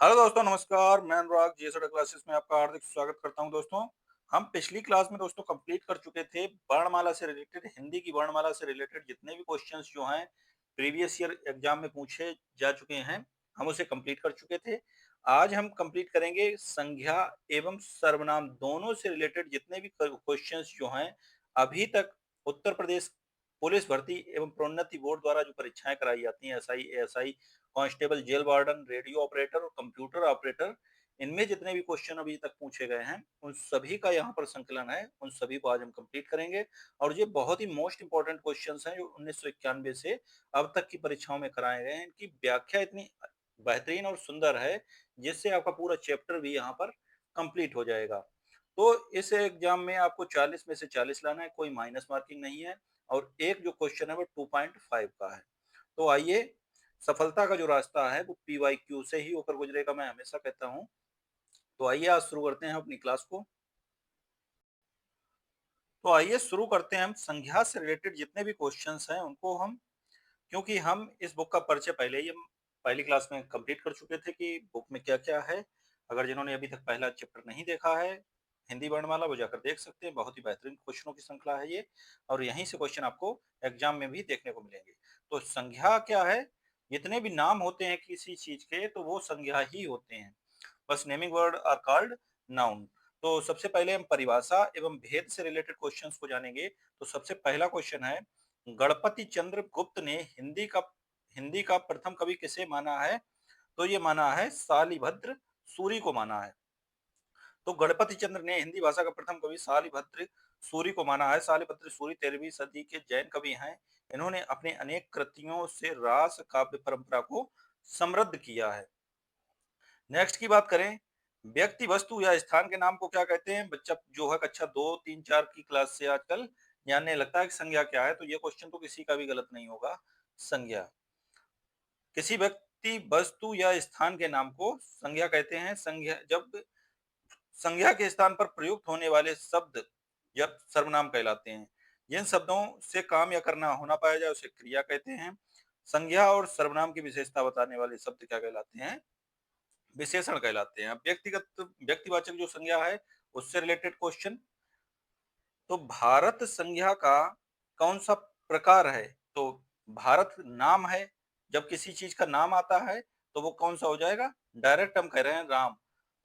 Hello दोस्तों, नमस्कार। मैं अनुराग जीएसआर क्लासेस में आपका हार्दिक स्वागत करता हूं। दोस्तों, हम पिछली क्लास में दोस्तों कंप्लीट कर चुके थे वर्णमाला से रिलेटेड, हिंदी की वर्णमाला से रिलेटेड जितने भी क्वेश्चंस जो हैं प्रीवियस ईयर एग्जाम में पूछे जा चुके हैं, हम उसे कंप्लीट कर चुके थे। आज हम कंप्लीट करेंगे संज्ञा एवं सर्वनाम दोनों से रिलेटेड जितने भी क्वेश्चंस जो हैं अभी तक उत्तर प्रदेश पुलिस भर्ती एवं प्रोन्नति बोर्ड द्वारा जो परीक्षाएं कराई जाती हैं, SI, ASI, constable, jail warden, radio operator और कंप्यूटर ऑपरेटर, इनमें जितने भी क्वेश्चन अभी तक पूछे गए हैं उन सभी का यहाँ पर संकलन है। उन सभी को आज हम कंप्लीट करेंगे और ये बहुत ही मोस्ट इंपॉर्टेंट क्वेश्चंस हैं जो 1991 से अब तक की परीक्षाओं में कराए गए हैं। इनकी व्याख्या इतनी बेहतरीन और सुंदर है जिससे आपका पूरा चैप्टर भी यहाँ पर कंप्लीट हो जाएगा। तो इस एग्जाम में आपको 40 में से 40 लाना है, कोई माइनस मार्किंग नहीं है और एक जो क्वेश्चन है वो 2.5 का है। तो आइए, सफलता का जो रास्ता है वो पीवाईक्यू से ही होकर गुजरेगा, मैं हमेशा कहता हूँ। तो आइए आज शुरू करते हैं अपनी क्लास को। तो आइए शुरू करते हैं। हम संख्या से रिलेटेड जितने भी क्वेश्चंस हैं उनको हम, क्योंकि हम इस बुक का परिचय पहले ही हम पहली क्लास में कंप्लीट कर चुके थे कि बुक में क्या क्या है। अगर जिन्होंने अभी तक पहला चैप्टर नहीं देखा है हिंदी वर्णमाला, वो जाकर देख सकते हैं। बहुत ही बेहतरीन क्वेश्चनों की श्रृंखला है ये और यहीं से क्वेश्चन आपको एग्जाम में भी देखने को मिलेंगे। तो संज्ञा क्या है? जितने भी नाम होते हैं किसी चीज के तो वो संज्ञा ही होते हैं। बस naming word are called noun. तो सबसे पहले हम परिभाषा एवं भेद से रिलेटेड क्वेश्चंस को जानेंगे। तो सबसे पहला क्वेश्चन है, गणपति चंद्र गुप्त ने हिंदी का प्रथम कवि किसे माना है? तो ये माना है शालिभद्र सूरी को माना है। तो गणपति चंद्र ने हिंदी भाषा का प्रथम कवि शालिभद्र सूरी को माना है। शालिभद्र सूरी 13वीं सदी के जैन कवि हैं। इन्होंने अपने अनेक कृतियों से रास काव्य परंपरा को समृद्ध किया है। नेक्स्ट की बात करें, व्यक्ति, वस्तु या स्थान के नाम को क्या कहते हैं? बच्चा जो है कक्षा 2, 3, 4 की क्लास से आजकल जानने लगता है कि संज्ञा क्या है, तो ये क्वेश्चन तो किसी का भी गलत नहीं होगा। संज्ञा, किसी व्यक्ति, वस्तु या स्थान के नाम को संज्ञा कहते हैं। संज्ञा, जब संज्ञा के स्थान पर प्रयुक्त होने वाले शब्द या सर्वनाम कहलाते हैं। जिन शब्दों से काम या करना होना पाया जाए उसे क्रिया कहते हैं। संज्ञा और सर्वनाम की विशेषता बताने वाले शब्द क्या कहलाते हैं? विशेषण कहलाते हैं। अब व्यक्तिगत, व्यक्तिवाचक जो संज्ञा है उससे रिलेटेड क्वेश्चन। तो भारत संज्ञा का कौन सा प्रकार है? तो भारत नाम है। जब किसी चीज का नाम आता है तो वो कौन सा हो जाएगा? डायरेक्ट हम कह रहे हैं राम,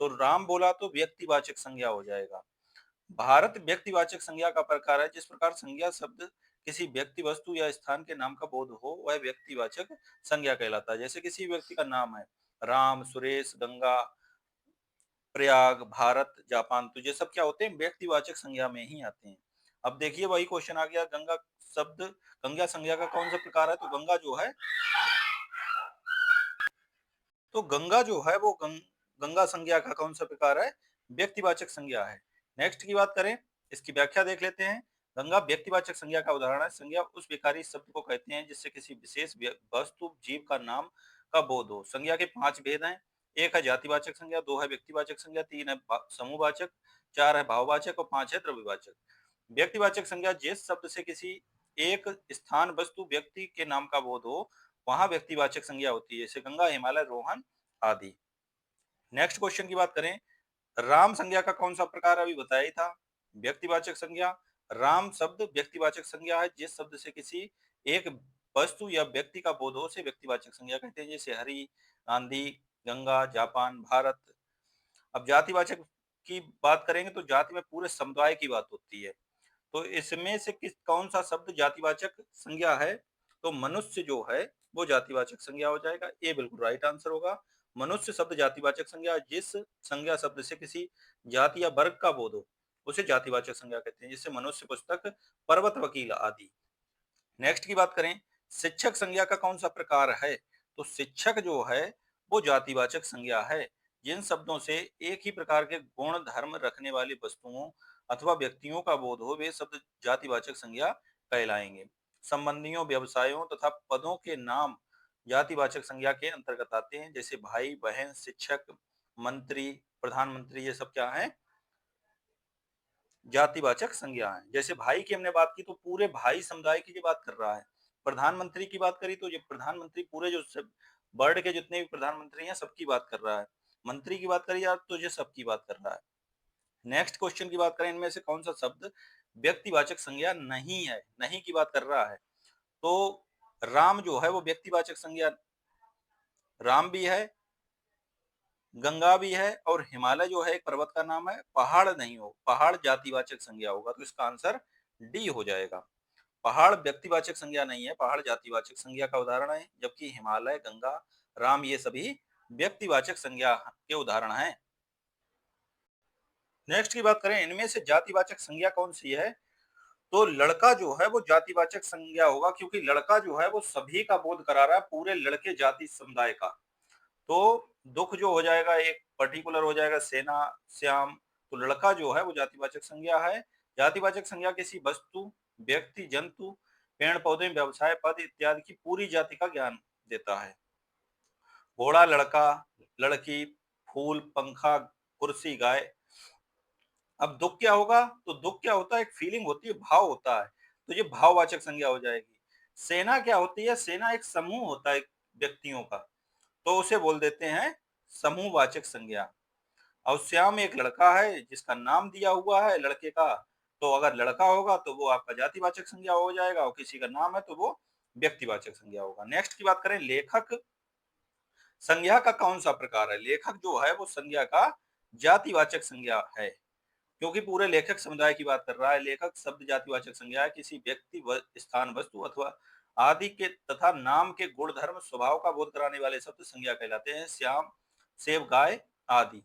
तो राम बोला तो व्यक्तिवाचक संज्ञा हो जाएगा। भारत व्यक्तिवाचक संज्ञा का प्रकार है। जिस प्रकार संज्ञा शब्द किसी व्यक्ति, वस्तु या स्थान के नाम का बोध हो वह व्यक्तिवाचक संज्ञा कहलाता है। जैसे किसी व्यक्ति का नाम है राम, सुरेश, गंगा, प्रयाग, भारत, जापान, तो ये सब क्या होते हैं? व्यक्तिवाचक संज्ञा में ही आते हैं। अब देखिए वही क्वेश्चन आ गया, गंगा शब्द, गंगा संज्ञा का कौन सा प्रकार है? तो गंगा जो है, तो गंगा जो है वो गंगा संज्ञा का कौन सा प्रकार है? व्यक्तिवाचक संज्ञा है। नेक्स्ट की बात करें, इसकी व्याख्या देख लेते हैं। गंगा व्यक्तिवाचक संज्ञा का उदाहरण है। संज्ञा उस विकारी शब्द को कहते हैं जिससे किसी विशेष वस्तु, जीव का नाम का बोध हो। संज्ञा के 5 भेद हैं। एक है जातिवाचक संज्ञा, 2 है व्यक्तिवाचक संज्ञा, 3 है समूहवाचक, 4 है भाववाचक और 5 है द्रव्यवाचक। व्यक्तिवाचक संज्ञा, जिस शब्द से किसी एक स्थान, वस्तु, व्यक्ति के नाम का बोध हो वहां व्यक्तिवाचक संज्ञा होती है, जैसे गंगा, हिमालय, रोहन आदि। नेक्स्ट क्वेश्चन की बात करें, राम संज्ञा का कौन सा प्रकार अभी बताया ही था? व्यक्तिवाचक संज्ञा। राम शब्द व्यक्तिवाचक संज्ञा है। जिस शब्द से किसी एक वस्तु या व्यक्ति का बोध हो उसे व्यक्तिवाचक संज्ञा कहते हैं, जैसे हरि, आंधी, गंगा, जापान, भारत। अब जातिवाचक की बात करेंगे तो जाति में पूरे समुदाय की बात होती है। तो इसमें से किस कौन सा शब्द जातिवाचक संज्ञा है? तो मनुष्य जो है वो जातिवाचक संज्ञा हो जाएगा। ए बिल्कुल राइट आंसर होगा। मनुष्य शब्द जातिवाचक संज्ञा। जिस संज्ञा शब्द से किसी जाति या वर्ग का बोध हो उसे जातिवाचक संज्ञा कहते हैं, जैसे मनुष्य, पुस्तक, पर्वत, वकील आदि। नेक्स्ट की बात करें, शिक्षक संज्ञा का कौन सा प्रकार है? तो शिक्षक जो है वो जातिवाचक संज्ञा है। जिन शब्दों से एक ही प्रकार के गुण धर्म रखने वाली वस्तुओं अथवा व्यक्तियों का बोध हो वे शब्द जातिवाचक संज्ञा कहलाएंगे। संबंधियों, व्यवसायों तथा पदों के नाम जातिवाचक संज्ञा के अंतर्गत आते हैं, जैसे भाई, बहन, शिक्षक, मंत्री, प्रधानमंत्री, ये सब क्या है? जातिवाचक संज्ञा है। जैसे भाई की हमने बात की तो पूरे भाई समुदाय की ये बात कर रहा है। प्रधानमंत्री की बात करी तो ये प्रधानमंत्री पूरे जो वर्ल्ड के जितने भी प्रधानमंत्री हैं सबकी बात कर रहा है। मंत्री की बात करी यार तो ये सबकी बात कर रहा है। नेक्स्ट क्वेश्चन की बात करें, इनमें से कौन सा शब्द व्यक्तिवाचक संज्ञा नहीं है, नहीं की बात कर रहा है। तो राम जो है वो व्यक्तिवाचक संज्ञा, राम भी है, गंगा भी है, और हिमालय जो है एक पर्वत का नाम है, पहाड़ नहीं हो, पहाड़ जातिवाचक संज्ञा होगा, तो इसका आंसर डी हो जाएगा। पहाड़ व्यक्तिवाचक संज्ञा नहीं है, पहाड़ जातिवाचक संज्ञा का उदाहरण है, जबकि हिमालय, गंगा, राम ये सभी व्यक्तिवाचक संज्ञा के उदाहरण हैं। नेक्स्ट की बात करें, इनमें से जातिवाचक संज्ञा कौन सी है? तो लड़का जो है वो जातिवाचक संज्ञा होगा, क्योंकि लड़का जो है वो सभी का बोध करा रहा है, पूरे लड़के जाति समुदाय का। तो दुख जो हो जाएगा एक पर्टिकुलर हो जाएगा, सेना, श्याम। तो लड़का जो है वो जातिवाचक संज्ञा है। जातिवाचक संज्ञा किसी वस्तु, व्यक्ति, जंतु, पेड़ पौधे, व्यवसाय, पद इत्यादि की पूरी जाति का ज्ञान देता है। घोड़ा, लड़का, लड़की, फूल, पंखा, कुर्सी, गाय। अब दुख क्या होगा? तो दुख क्या होता है? एक फीलिंग होती है, भाव होता है, तो ये भाववाचक संज्ञा हो जाएगी। सेना क्या होती है? सेना एक समूह होता है व्यक्तियों का, तो उसे बोल देते हैं समूहवाचक संज्ञा। और श्याम एक लड़का है जिसका नाम दिया हुआ है लड़के का, तो अगर लड़का होगा तो वो आपका जातिवाचक संज्ञा हो जाएगा, और किसी का नाम है तो वो व्यक्तिवाचक संज्ञा होगा। नेक्स्ट की बात करें, लेखक संज्ञा का कौन सा प्रकार है? लेखक जो है वो संज्ञा का जातिवाचक संज्ञा है, क्योंकि पूरे लेखक समुदाय की बात कर रहा है। लेखक शब्द जातिवाचक संज्ञा है, किसी व्यक्ति, स्थान, वस्तु अथवा आदि के तथा नाम के गुण, धर्म, स्वभाव का बोध कराने वाले शब्द संज्ञा कहलाते हैं। श्याम, सेब, गाय आदि।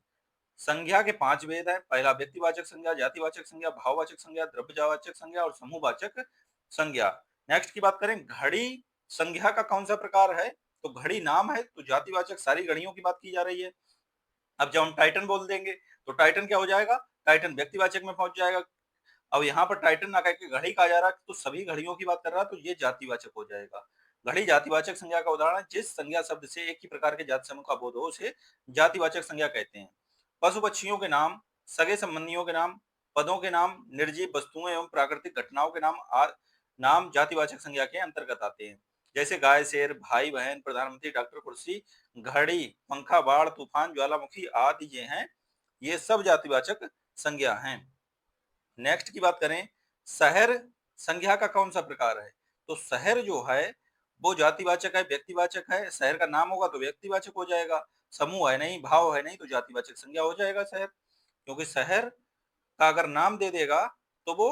संज्ञा के 5 भेद हैं। पहला व्यक्तिवाचक संज्ञा, जातिवाचक संज्ञा, भाववाचक संज्ञा, द्रव्यवाचक संज्ञा और समूहवाचक संज्ञा। नेक्स्ट की बात करें, घड़ी संज्ञा का कौन सा प्रकार है? तो घड़ी नाम है, तो जातिवाचक सारी घड़ियों की बात की जा रही है। अब जब हम टाइटन बोल देंगे तो टाइटन क्या हो जाएगा? टाइटन व्यक्तिवाचक में पहुंच जाएगा। अब यहाँ पर टाइटन ना कह के घड़ी कहा जा रहा है, तो सभी घड़ियों की बात कर रहा है, तो ये जातिवाचक हो जाएगा। घड़ी जातिवाचक संज्ञा का उदाहरण है। जिस संज्ञा शब्द से एक ही प्रकार के जाति समूह का बोध हो उसे जातिवाचक संज्ञा कहते हैं। पशु पक्षियों के नाम, सगे संबंधियों के नाम, पदों के नाम, निर्जीव वस्तुओं एवं प्राकृतिक घटनाओं के नाम जातिवाचक संज्ञा के अंतर्गत आते हैं। जैसे गाय, शेर, भाई बहन, प्रधानमंत्री, डॉक्टर, कुर्सी, घड़ी, पंखा, बाढ़, तूफान, ज्वालामुखी आदि ये हैं, ये सब जातिवाचक संज्ञा हैं। नेक्स्ट की बात करें, शहर संज्ञा का कौन सा प्रकार है? तो शहर जो है वो जातिवाचक है, व्यक्तिवाचक है। शहर का नाम होगा तो व्यक्तिवाचक हो जाएगा, समूह है नहीं, भाव है नहीं, तो जातिवाचक संज्ञा हो जाएगा शहर। क्योंकि शहर का अगर नाम दे देगा तो वो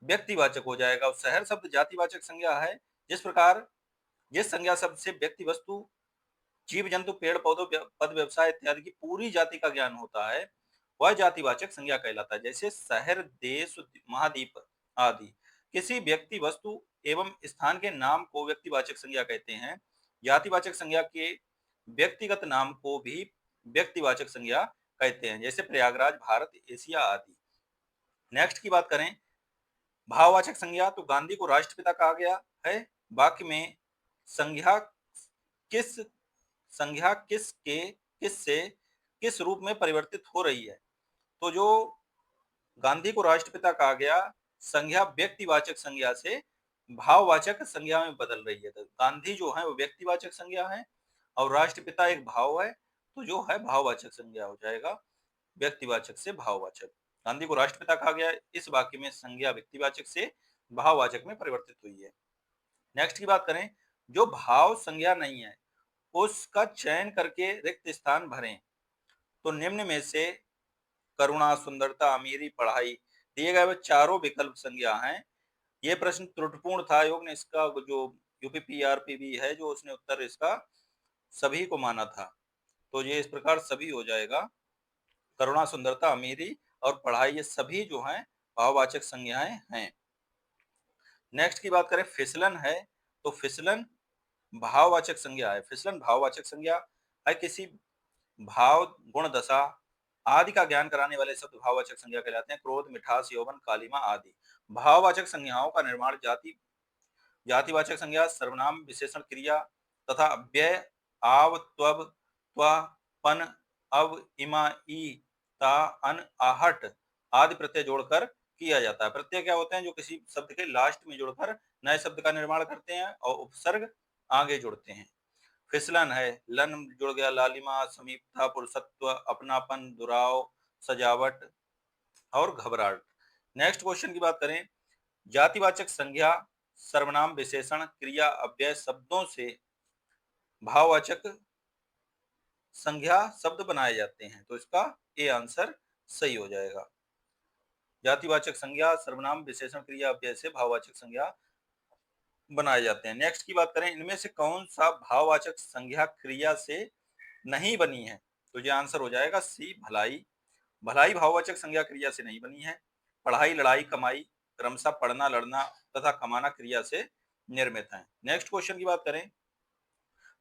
व्यक्तिवाचक हो जाएगा, और शहर शब्द जातिवाचक संज्ञा है। जिस प्रकार जिस संज्ञा शब्द से व्यक्ति, वस्तु, जीव जंतु, पेड़ पौधों, पद, व्यवसाय इत्यादि की पूरी जाति का ज्ञान होता है, वह जातिवाचक संज्ञा कहलाता है। जैसे शहर, देश, महाद्वीप आदि। किसी व्यक्ति, वस्तु एवं स्थान के नाम को व्यक्तिवाचक संज्ञा कहते हैं। जातिवाचक संज्ञा के व्यक्तिगत नाम को भी व्यक्तिवाचक संज्ञा कहते हैं, जैसे प्रयागराज, भारत, एशिया आदि। नेक्स्ट की बात करें, भाववाचक संज्ञा। तो गांधी को राष्ट्रपिता कहा गया है। वाक्य में संज्ञा किस संज्ञा किस से किस रूप में परिवर्तित हो रही है? तो जो गांधी को राष्ट्रपिता कहा गया, संज्ञा व्यक्तिवाचक संज्ञा से भाववाचक संज्ञा में बदल रही है। तो गांधी जो है वो व्यक्तिवाचक संज्ञा है, और राष्ट्रपिता एक भाव है, तो जो है भाववाचक संज्ञा हो जाएगा, व्यक्तिवाचक से भाववाचक। गांधी को राष्ट्रपिता कहा गया, इस वाक्य में संज्ञा व्यक्तिवाचक से भाववाचक में परिवर्तित हुई है। नेक्स्ट की बात करें, जो भाव संज्ञा नहीं है उसका चयन करके रिक्त स्थान भरें। तो निम्न में से करुणा, सुंदरता, अमीरी, पढ़ाई दिए गए वो चारों विकल्प संज्ञा हैं। ये प्रश्न त्रुटिपूर्ण था। योग ने इसका जो यूपीपीआरपीबी है जो उसने उत्तर इसका सभी को माना था, तो ये इस प्रकार सभी हो जाएगा। करुणा, सुंदरता, अमीरी और पढ़ाई ये सभी जो हैं भाववाचक संज्ञाएं हैं। नेक्स्ट की बात करें, फिसलन है। तो फिसलन भाववाचक संज्ञा है। फिसलन भाववाचक संज्ञा है। किसी भाव, गुण, दशा आदि का ज्ञान कराने वाले शब्द भाववाचक संज्ञा कहलाते हैं। क्रोध, मिठास, यौवन, कालिमा आदि। भाववाचक संज्ञाओं का निर्माण जातिवाचक संज्ञा, सर्वनाम, विशेषण, क्रिया तथा अव्यय, आव, त्वब, त्वा, पन, अव, इमा, ई, ता, अन, आहट आदि प्रत्यय जोड़कर किया जाता है। प्रत्यय क्या होते हैं? जो किसी शब्द के लास्ट में जोड़कर नए शब्द का निर्माण करते हैं, और उपसर्ग आगे जोड़ते हैं। फिसलन है, लन जुड़ गया, लालिमा, समीपता, पुरुषत्व, अपनापन, दुराव, सजावट और घबराहट। नेक्स्ट क्वेश्चन की बात करें, जातिवाचक संज्ञा, सर्वनाम, विशेषण, क्रिया, अव्यय शब्दों से भाववाचक संज्ञा शब्द बनाए जाते हैं, तो इसका ए आंसर सही हो जाएगा। जातिवाचक संज्ञा, सर्वनाम, विशेषण, क्रिया, अव्यय से भाववाचक संज्ञा बनाए जाते हैं। नेक्स्ट की बात करें, इनमें से कौन सा भाववाचक संज्ञा क्रिया से नहीं बनी है, तो ये आंसर हो जाएगा सी, भलाई। भलाई भाववाचक संज्ञा क्रिया से नहीं बनी है। पढ़ाई, लड़ाई, कमाई क्रमशः पढ़ना, लड़ना तथा कमाना क्रिया से निर्मित है। नेक्स्ट क्वेश्चन की बात करें,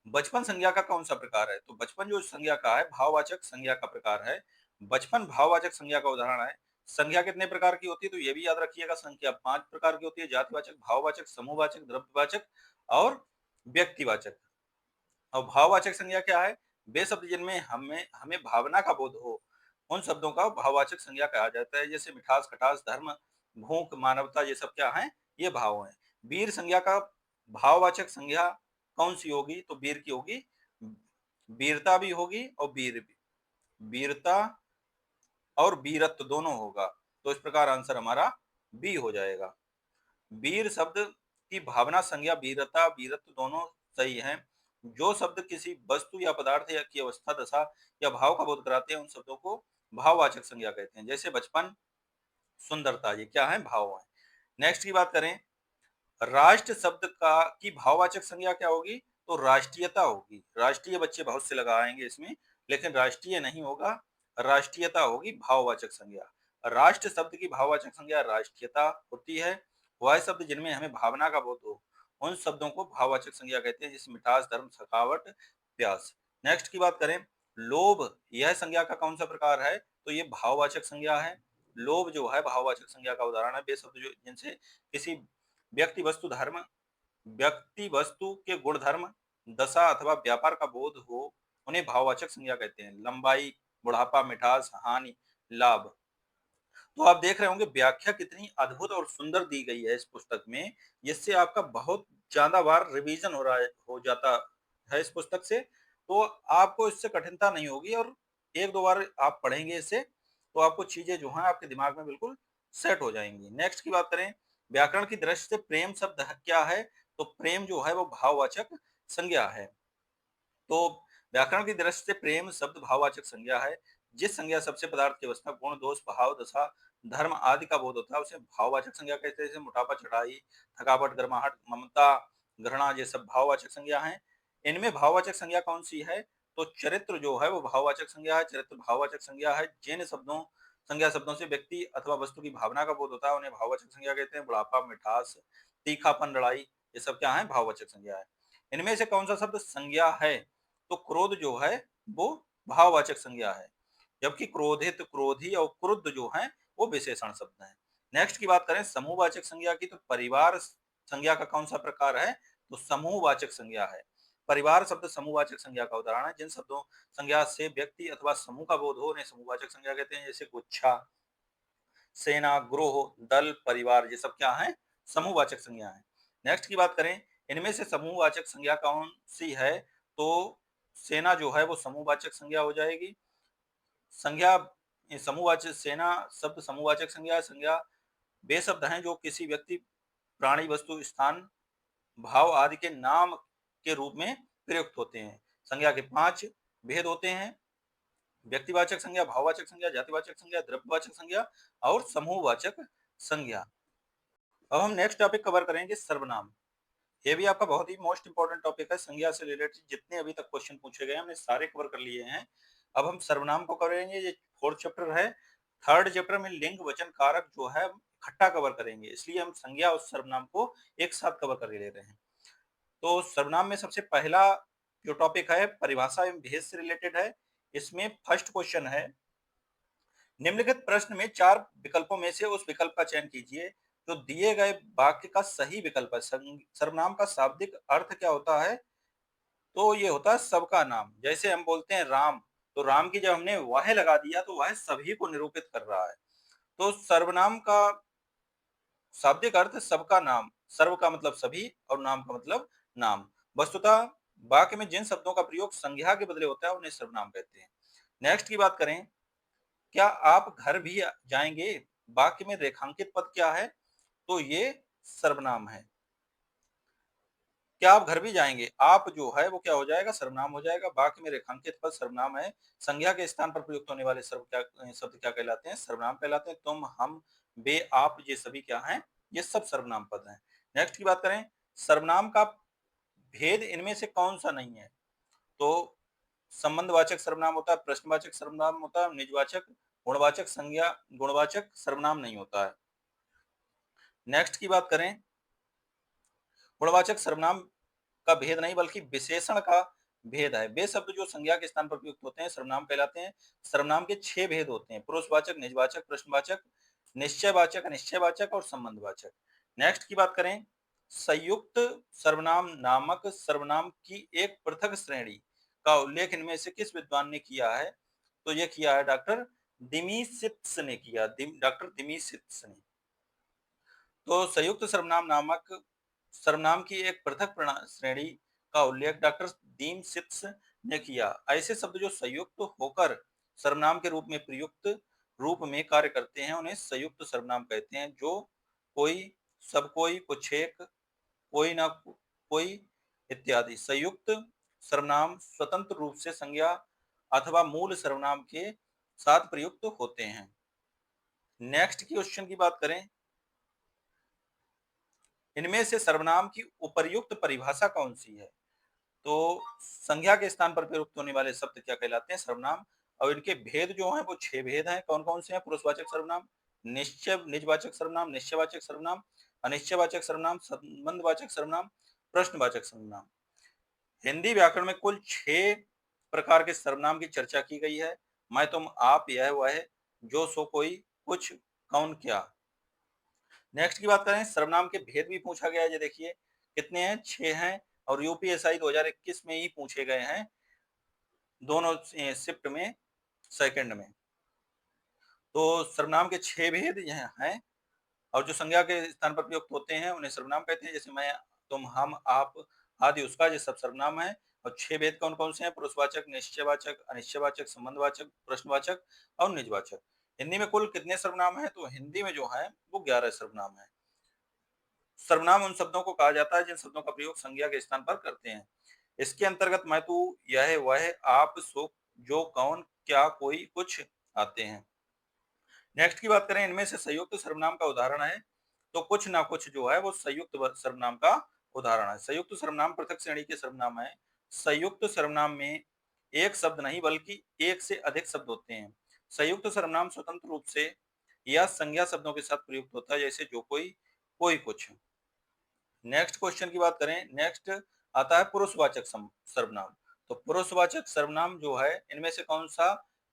बचपन संज्ञा का कौन सा प्रकार है, तो बचपन जो संज्ञा का है भाववाचक संज्ञा का प्रकार है। बचपन भाववाचक संज्ञा का उदाहरण है। संज्ञा कितने प्रकार की होती है, तो ये भी याद रखिएगा, संख्या 5 प्रकार की होती है, जातिवाचक, भाववाचक, समूहवाचक, द्रव्यवाचक और व्यक्तिवाचक। और भाववाचक संज्ञा क्या है, वे शब्द जिनमें हमें हमें भावना का बोध हो, उन शब्दों का भाववाचक संज्ञा कहा जाता है। जैसे मिठास, खटास, धर्म, भूख, मानवता, ये सब क्या है, ये भाव है। वीर संज्ञा का भाववाचक संज्ञा कौन सी होगी, तो वीर की होगी, वीरता भी होगी और वीर भी, वीरता और वीरत्व दोनों होगा, तो इस प्रकार आंसर हमारा बी हो जाएगा। वीर शब्द की भावना संज्ञा वीरता, वीरत्व दोनों सही हैं। जो शब्द किसी वस्तु या पदार्थ या की अवस्था, दशा या भाव का बोध कराते हैं, उन शब्दों को भाववाचक संज्ञा कहते हैं। जैसे बचपन, सुंदरता, ये क्या है, भाव है। नेक्स्ट की बात करें, राष्ट्र शब्द का की भाववाचक संज्ञा क्या होगी, तो राष्ट्रीयता होगी। राष्ट्रीय बच्चे बहुत से लगाएंगे इसमें, लेकिन राष्ट्रीय नहीं होगा, राष्ट्रीयता होगी भाववाचक संज्ञा। राष्ट्र शब्द की भाववाचक संज्ञा राष्ट्रीयता होती है। वह शब्द जिनमें हमें भावना का बोध हो, उन शब्दों को भाववाचक संज्ञा कहते हैं, जैसे मिठास, धर्म, थकावट, प्यास। नेक्स्ट की बात करें, लोभ, यह संज्ञा का कौन सा प्रकार है, तो ये भाववाचक संज्ञा है। लोभ जो है भाववाचक संज्ञा का उदाहरण है। वे शब्द जो जिनसे किसी व्यक्ति वस्तु धर्म, व्यक्ति वस्तु के गुण धर्म, दशा अथवा व्यापार का बोध हो, उन्हें भाववाचक संज्ञा कहते हैं। लंबाई, बुढ़ापा, मिठास, हानि, लाभ। तो आप देख रहे होंगे व्याख्या कितनी अद्भुत और सुंदर दी गई है इस पुस्तक में, जिससे आपका बहुत ज्यादा बार रिवीजन हो रहा है, हो जाता है इस पुस्तक से। तो आपको इससे कठिनता नहीं होगी, और एक दो बार आप पढ़ेंगे इसे, तो आपको चीजें जो है आपके दिमाग में बिल्कुल सेट हो जाएंगी। नेक्स्ट की बात करें, व्याकरण की दृष्टि से प्रेम शब्द क्या है, तो प्रेम जो है वो भाववाचक संज्ञा है। तो व्याकरण की दृष्टि से प्रेम शब्द भाववाचक संज्ञा है। जिस संज्ञा सबसे पदार्थ की अवस्था, गुण, दोष, भाव, दशा, धर्म आदि का बोध होता है, उसे भाववाचक संज्ञा कहते हैं। जैसे मोटापा, चढ़ाई, थकावट, गर्माहट, ममता, घृणा, ये सब भाववाचक संज्ञा हैं। इनमें भाववाचक संज्ञा कौन सी है, तो चरित्र जो है वो भाववाचक संज्ञा है। चरित्र भाववाचक संज्ञा है। जिन शब्दों संज्ञा शब्दों से व्यक्ति अथवा वस्तु की भावना का बोध होता है, उन्हें भाववाचक संज्ञा कहते हैं। बुढ़ापा, मिठास, तीखापन, लड़ाई, ये सब क्या है, भाववाचक संज्ञा है। इनमें से कौन सा शब्द संज्ञा है, तो क्रोध जो है वो भाववाचक संज्ञा है, जबकि क्रोधित, क्रोधी और क्रुद्ध जो है वो विशेषण शब्द हैं। नेक्स्ट की बात करें समूहवाचक संज्ञा की, तो परिवार संज्ञा का कौन सा प्रकार है, तो समूहवाचक संज्ञा है। परिवार शब्द समूहवाचक संज्ञा का उदाहरण है। जिन शब्दों संज्ञा से व्यक्ति अथवा समूह का बोध हो, उन्हें समूहवाचक संज्ञा कहते हैं। जैसे गुच्छा, सेना, ग्रोह, दल, परिवार, ये सब क्या है, समूहवाचक संज्ञा है। नेक्स्ट की बात करें, इनमें से समूहवाचक संज्ञा कौन सी है, तो सेना जो है वो समूहवाचक संज्ञा हो जाएगी। संज्ञा समूहवाचक, सेना शब्द समूहवाचक संज्ञा। संज्ञा वे शब्द हैं जो किसी व्यक्ति, प्राणी, वस्तु, स्थान, भाव आदि के नाम के रूप में प्रयुक्त होते हैं। संज्ञा के 5 भेद होते हैं: व्यक्तिवाचक संज्ञा, भाववाचक संज्ञा, जातिवाचक संज्ञा, द्रव्यवाचक संज्ञा और समूहवाचक संज्ञा। अब हम नेक्स्ट टॉपिक कवर करेंगे, सर्वनाम। ये भी आपका बहुत ही मोस्ट इंपॉर्टेंट टॉपिक है। संज्ञा से रिलेटेड जितने अभी तक क्वेश्चन पूछे गए हमने सारे कवर कर लिए हैं। अब हम सर्वनाम को करेंगे। ये 4th चैप्टर है। 3rd चैप्टर में लिंग, वचन, कारक जो है इकट्ठा कवर करेंगे, इसलिए हम संज्ञा और सर्वनाम को एक साथ कवर कर ले रहे हैं। तो सर्वनाम में सबसे पहला जो टॉपिक है परिभाषा एवं भेद से रिलेटेड है। इसमें फर्स्ट क्वेश्चन है, निम्नलिखित प्रश्न में 4 विकल्पों में से उस विकल्प का चयन कीजिए जो दिए गए वाक्य का सही विकल्प है। सर्वनाम का शाब्दिक अर्थ क्या होता है, तो ये होता है सबका नाम। जैसे हम बोलते हैं राम, तो राम की जब हमने वह लगा दिया तो वह सभी को निरूपित कर रहा है। तो सर्वनाम का शाब्दिक अर्थ सबका नाम। सर्व का मतलब सभी और नाम का मतलब नाम। वस्तुतः वाक्य में जिन शब्दों का प्रयोग संज्ञा के बदले होता है उन्हें सर्वनाम कहते हैं। नेक्स्ट की बात करें, क्या आप घर भी जाएंगे? वाक्य में रेखांकित पद क्या है? तो ये सर्वनाम है। क्या आप घर भी जाएंगे? आप जो है वो क्या हो जाएगा? सर्वनाम हो जाएगा। वाक्य में रेखांकित पद सर्वनाम है। संज्ञा के स्थान पर प्रयुक्त होने वाले शब्द क्या कहलाते हैं? सर्वनाम कहलाते हैं। तुम, हम, वे, आप, ये सभी क्या हैं? ये सब सर्वनाम पद हैं। नेक्स्ट की बात करें, सर्वनाम का भेद इनमें से कौन सा नहीं है? तो संबंधवाचक सर्वनाम होता है, प्रश्नवाचक सर्वनाम होता है, निजवाचक, गुणवाचक, संज्ञा गुणवाचक सर्वनाम नहीं होता है। नेक्स्ट की बात करें, गुणवाचक सर्वनाम का भेद नहीं बल्कि विशेषण का भेद है। वे शब्द जो संज्ञा के स्थान पर प्रयुक्त होते हैं सर्वनाम कहलाते हैं। सर्वनाम के 6 भेद होते हैं: पुरुषवाचक, निजवाचक, प्रश्नवाचक, निश्चयवाचक, अनिश्चयवाचक और संबंधवाचक। नेक्स्ट की बात करें, संयुक्त सर्वनाम नामक सर्वनाम की एक पृथक श्रेणी का उल्लेख इनमें से किस विद्वान ने किया है? तो यह किया है डॉक्टर दिमीसित्स ने किया। डॉक्टर दिमीसित्स ने। तो संयुक्त सर्वनाम नामक सर्वनाम की एक पृथक श्रेणी का उल्लेख डॉक्टर दीमसित्स ने किया। ऐसे शब्द जो संयुक्त होकर सर्वनाम के रूप में प्रयुक्त रूप में कार्य करते हैं उन्हें संयुक्त सर्वनाम कहते हैं। जो, कोई, सब कोई, कुछ एक, कोई ना कोई इत्यादि। संयुक्त सर्वनाम स्वतंत्र रूप से संज्ञा अथवा मूल सर्वनाम के साथ प्रयुक्त होते हैं। नेक्स्ट क्वेश्चन की बात करें, इनमें से सर्वनाम की उपर्युक्त परिभाषा कौन सी है? तो संज्ञा के स्थान पर प्रयुक्त होने वाले शब्द क्या कहलाते हैं? सर्वनाम। और इनके भेद जो हैं वो 6 भेद हैं। कौन कौन से हैं? पुरुषवाचक सर्वनाम, निजवाचक सर्वनाम, निश्चयवाचक सर्वनाम, अनिश्चयवाचक सर्वनाम, संबंधवाचक सर्वनाम, प्रश्नवाचक सर्वनाम। हिंदी व्याकरण में कुल 6 प्रकार के सर्वनाम की चर्चा की गई है। मैं, तुम, आप, यह, वह, जो, सो, कोई, कुछ, कौन, क्या। नेक्स्ट की बात करें, सर्वनाम के भेद भी पूछा गया है। ये देखिए कितने हैं? 6 हैं। और यूपीएसआई 2021 में ही पूछे गए हैं, दोनों शिफ्ट में, सेकंड में। तो सर्वनाम के 6 भेद यह हैं। और जो संज्ञा के स्थान पर प्रयुक्त होते हैं उन्हें सर्वनाम कहते हैं। जैसे मैं, तुम, हम, आप आदि, उसका ये सब सर्वनाम है। और 6 भेद कौन कौन से हैं? पुरुषवाचक, निश्चयवाचक, अनिश्चयवाचक, संबंधवाचक, प्रश्नवाचक और निजवाचक। हिंदी में कुल कितने सर्वनाम है? तो हिंदी में जो है वो 11 सर्वनाम है। सर्वनाम उन शब्दों को कहा जाता है जिन शब्दों का प्रयोग संज्ञा के स्थान पर करते हैं। इसके अंतर्गत मैं, तू, यह, वह, आप, सो, जो, कौन, क्या, कोई, कुछ आते हैं। नेक्स्ट की बात करें, इनमें से संयुक्त सर्वनाम का उदाहरण है। तो कुछ ना कुछ जो है वो संयुक्त सर्वनाम का उदाहरण है। संयुक्त सर्वनाम पृथक श्रेणी के सर्वनाम है। संयुक्त सर्वनाम में एक शब्द नहीं बल्कि एक से अधिक शब्द होते हैं। संयुक्त सर्वनाम स्वतंत्र रूप से या संज्ञा शब्दों के साथ प्रयुक्त होता है, जैसे जो, कोई, कुछ। नेक्स्ट क्वेश्चन की बात करें, नेक्स्ट आता है पुरुषवाचक सर्वनाम। तो पुरुषवाचक सर्वनाम जो है इनमें से कौन सा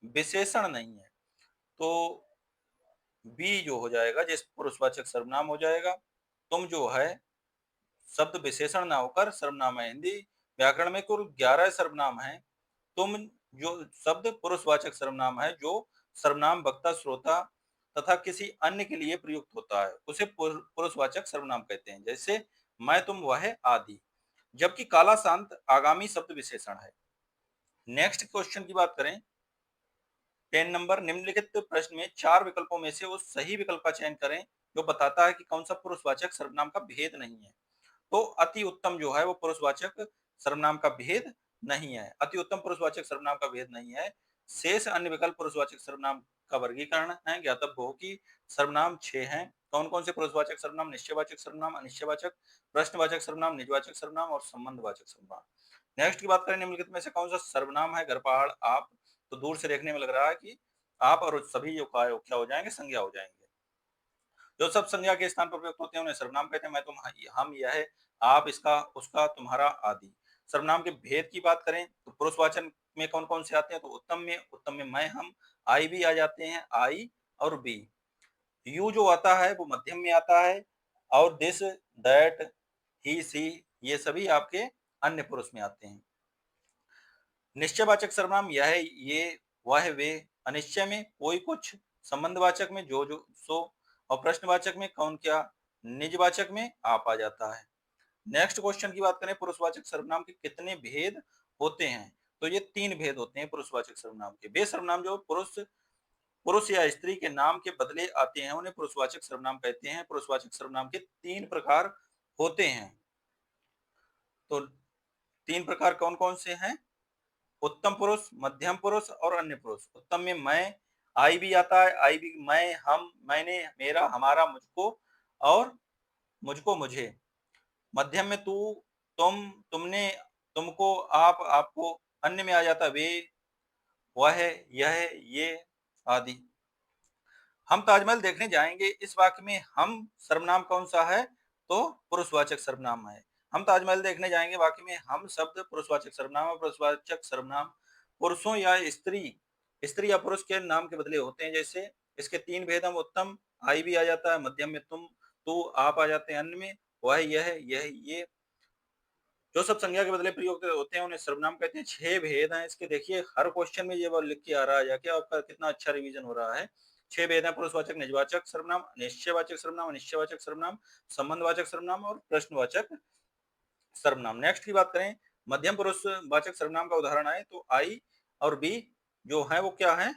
विशेषण नहीं है? तो बी जो हो जाएगा, जिस पुरुषवाचक सर्वनाम हो जाएगा। तुम जो है शब्द विशेषण ना होकर सर्वनाम है। हिंदी व्याकरण में कुल 11 सर्वनाम है। तुम जो शब्द पुरुषवाचक सर्वनाम है, जो सर्वनाम वक्ता, श्रोता तथा किसी अन्य के लिए प्रयुक्त होता है उसे पुरुषवाचक सर्वनाम कहते हैं। जैसे मैं, तुम, वह आदि। जबकि काला, शांत आगामी शब्द विशेषण है। नेक्स्ट क्वेश्चन की बात करें, 10 नंबर, निम्नलिखित प्रश्न में 4 विकल्पों में से उस सही विकल्प का चयन करें जो बताता है कि कौन सा पुरुषवाचक सर्वनाम का भेद नहीं है। तो अति उत्तम जो है वो पुरुषवाचक सर्वनाम का भेद नहीं है। अति उत्तम पुरुषवाचक सर्वनाम का भेद नहीं है। शेष अन्य विकल्प पुरुषवाचक सर्वनाम का वर्गीकरण है। ज्ञातव्य हो कि सर्वनाम 6 हैं। कौन कौन से पुरुषवाचक सर्वनाम? निश्चयवाचक सर्वनाम, अनिश्चयवाचक, प्रश्नवाचक सर्वनाम, निजवाचक सर्वनाम और संबंधवाचक सर्वनाम। नेक्स्ट की बात करें, निम्नलिखित में से कौन सा सर्वनाम है? घर, पहाड़, आप। तो दूर से देखने में लग रहा है कि आप और सभी जो क्या हो जाएंगे? संज्ञा हो जाएंगे। जो सब संज्ञा के स्थान पर प्रयुक्त होते हैं उन्हें सर्वनाम कहते हैं। मैं, तुम, हम, यह, आप, इसका, उसका, तुम्हारा आदि। सर्वनाम के भेद की बात करें तो पुरुषवाचन में कौन कौन से आते हैं? तो उत्तम में मैं, हम, आई भी आ जाते हैं, आई और बी। यू जो आता है वो मध्यम में आता है। और दिस, दैट, ही, सी, ये सभी आपके अन्य पुरुष में आते हैं। निश्चयवाचक सर्वनाम यह, ये, वह, वे। अनिश्चय में कोई, कुछ। संबंधवाचक में जो, सो। और प्रश्नवाचक में कौन, क्या। निजवाचक में आप आ जाता है। नेक्स्ट क्वेश्चन की बात करें, पुरुषवाचक सर्वनाम के कितने भेद होते हैं? तो ये 3 भेद होते हैं पुरुषवाचक सर्वनाम के। वे सर्वनाम जो पुरुष पुरुष या स्त्री के नाम के बदले आते हैं, उन्हें पुरुषवाचक सर्वनाम कहते हैं। पुरुषवाचक सर्वनाम के 3 प्रकार होते हैं। तो 3 प्रकार कौन-कौन से हैं? उत्तम पुरुष, मध्यम पुरुष और अन्य पुरुष। उत्तम में मैं, आई भी आता है, आई भी मैं, हम, मैंने, मेरा, हमारा, मुझको और मुझको, मुझे। मध्यम में तू, तुम, तुमने, तुमको, आप, आपको। अन्य में आ जाता वे, वह, यह, ये आदि। हम ताजमहल देखने जाएंगे, इस वाक्य में हम सर्वनाम कौन सा है? तो पुरुषवाचक सर्वनाम है। हम ताजमहल देखने जाएंगे वाक्य में हम शब्द पुरुषवाचक सर्वनाम और पुरुषवाचक सर्वनाम पुरुषों या स्त्री या पुरुष के नाम के बदले होते हैं। जैसे इसके 3 भेद हम उत्तम, आई भी आ जाता है, मध्यम में तुम, तू, आप आ जाते हैं, अन्य में वह, यह, ये। जो सब संज्ञा के बदले प्रयोग होते हैं उन्हें सर्वनाम कहते हैं। 6 भेद हैं इसके। देखिए हर क्वेश्चन में ये बात लिख के आ रहा है, जाके आपका कितना अच्छा रिवीजन हो रहा है। 6 भेद हैं: पुरुषवाचक निजवाचक सर्वनाम, निश्चयवाचक सर्वनाम, अनिश्चयवाचक सर्वनाम, संबंधवाचक सर्वनाम और प्रश्नवाचक सर्वनाम। नेक्स्ट की बात करें, मध्यम पुरुषवाचक सर्वनाम का उदाहरण है तो आई और बी जो है वो क्या है?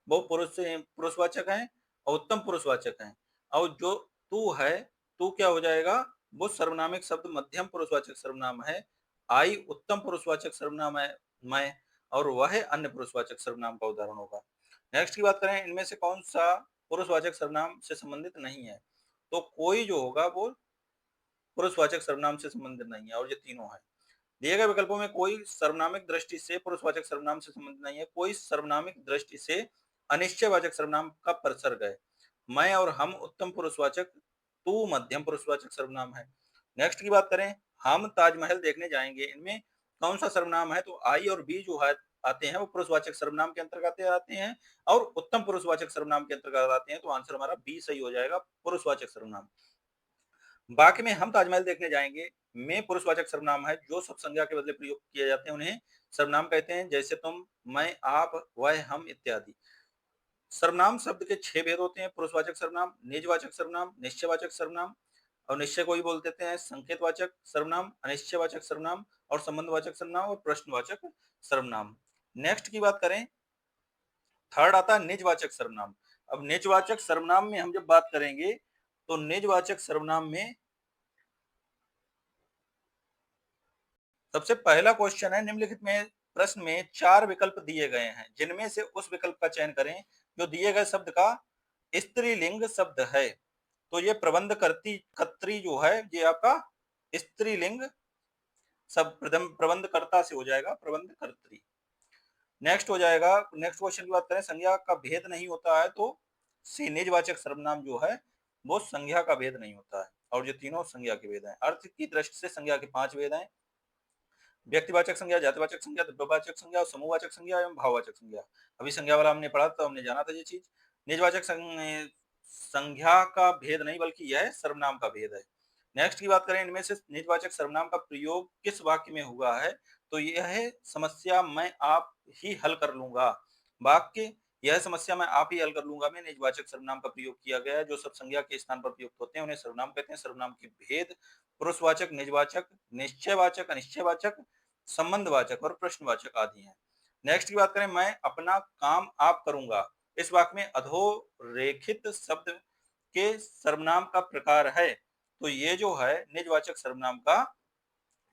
वो पुरुषवाचक हैं और उत्तम पुरुषवाचक हैं। और जो तू है, तू क्या हो जाएगा? वो सर्वनामिक शब्द मध्यम पुरुषवाचक सर्वनाम है। आई उत्तम पुरुषवाचक सर्वनाम है, मैं, और वह अन्य पुरुषवाचक सर्वनाम का उदाहरण होगा। नेक्स्ट की बात करें, इनमें से कौन सा पुरुषवाचक सर्वनाम से संबंधित नहीं है? तो कोई जो होगा वो पुरुषवाचक सर्वनाम से संबंधित नहीं है, और ये तीनों है। दिए गए विकल्पों में कोई सर्वनामिक दृष्टि से पुरुषवाचक सर्वनाम से संबंधित नहीं है, कोई सर्वनामिक दृष्टि से अनिश्चयवाचक सर्वनाम का प्रसर्ग है। मैं और हम उत्तम पुरुषवाचक, तू मध्यम पुरुषवाचक सर्वनाम है। नेक्स्ट की बात करें, हम ताजमहल देखने जाएंगे, इनमें कौन सा सर्वनाम है? तो आई और बी जो है आते हैं वो पुरुषवाचक सर्वनाम के अंतर्गत आते हैं और उत्तम पुरुषवाचक सर्वनाम के अंतर्गत आते हैं। तो आंसर हमारा बी सही हो जाएगा, पुरुषवाचक सर्वनाम। वाक्य में हम ताजमहल देखने जाएंगे में पुरुषवाचक सर्वनाम है। जो सब संज्ञा के बदले प्रयोग किए जाते हैं उन्हें सर्वनाम कहते हैं। जैसे तुम, मैं, आप, वह, हम इत्यादि। सर्वनाम शब्द के 6 भेद होते हैं: पुरुषवाचक सर्वनाम, निजवाचक सर्वनाम, निश्चयवाचक सर्वनाम और निश्चय को ही बोल देते हैं, संकेतवाचक सर्वनाम, अनिश्चयवाचक सर्वनाम और संबंधवाचक सर्वनाम और प्रश्नवाचक सर्वनाम। नेक्स्ट की बात करें, थर्ड आता है निजवाचक सर्वनाम। अब निजवाचक सर्वनाम में हम जब बात करेंगे तो निजवाचक सर्वनाम में सबसे पहला क्वेश्चन है, निम्नलिखित में प्रश्न में 4 विकल्प दिए गए हैं, जिनमें से उस विकल्प का चयन करें जो दिए गए शब्द का स्त्रीलिंग शब्द है। तो ये प्रबंध करती कत्री जो है ये आपका स्त्रीलिंग सब प्रबंधकर्ता से हो जाएगा, प्रबंध कर्त्री। नेक्स्ट हो जाएगा, नेक्स्ट क्वेश्चन की बात करें, संज्ञा का भेद नहीं होता है तो सी निजवाचक सर्वनाम जो है वो संज्ञा का भेद नहीं होता है, और ये तीनों संज्ञा के भेद हैं। अर्थ की दृष्टि से संज्ञा के 5 भेद हैं: व्यक्तिवाचक संज्ञा, जातिवाचक संज्ञा, द्रव्यवाचक संज्ञा और समूहवाचक संज्ञा एवं भाववाचक संज्ञा। अभी संज्ञा वाला हमने पढ़ा था, हमने जाना था ये चीज। निजवाचक संज्ञा का भेद नहीं बल्कि यह सर्वनाम का भेद है। नेक्स्ट की बात करें, इनमें से निजवाचक सर्वनाम का प्रयोग किस वाक्य में हुआ है? तो यह है समस्या मैं आप ही हल कर लूंगा। वाक्य यह समस्या मैं आप ही हल कर लूंगा में निजवाचक सर्वनाम का प्रयोग किया गया है। जो सब संज्ञा के स्थान पर प्रयुक्त होते हैं उन्हें सर्वनाम कहते हैं। सर्वनाम के भेद पुरुषवाचक, निजवाचक, निश्चयवाचक, अनिश्चयवाचक, संबंधवाचक और प्रश्नवाचक आदि हैं। नेक्स्ट की बात करें, मैं अपना काम आप करूंगा, इस वाक्य में अधोरेखित शब्द के सर्वनाम का प्रकार है। तो ये जो है निजवाचक सर्वनाम का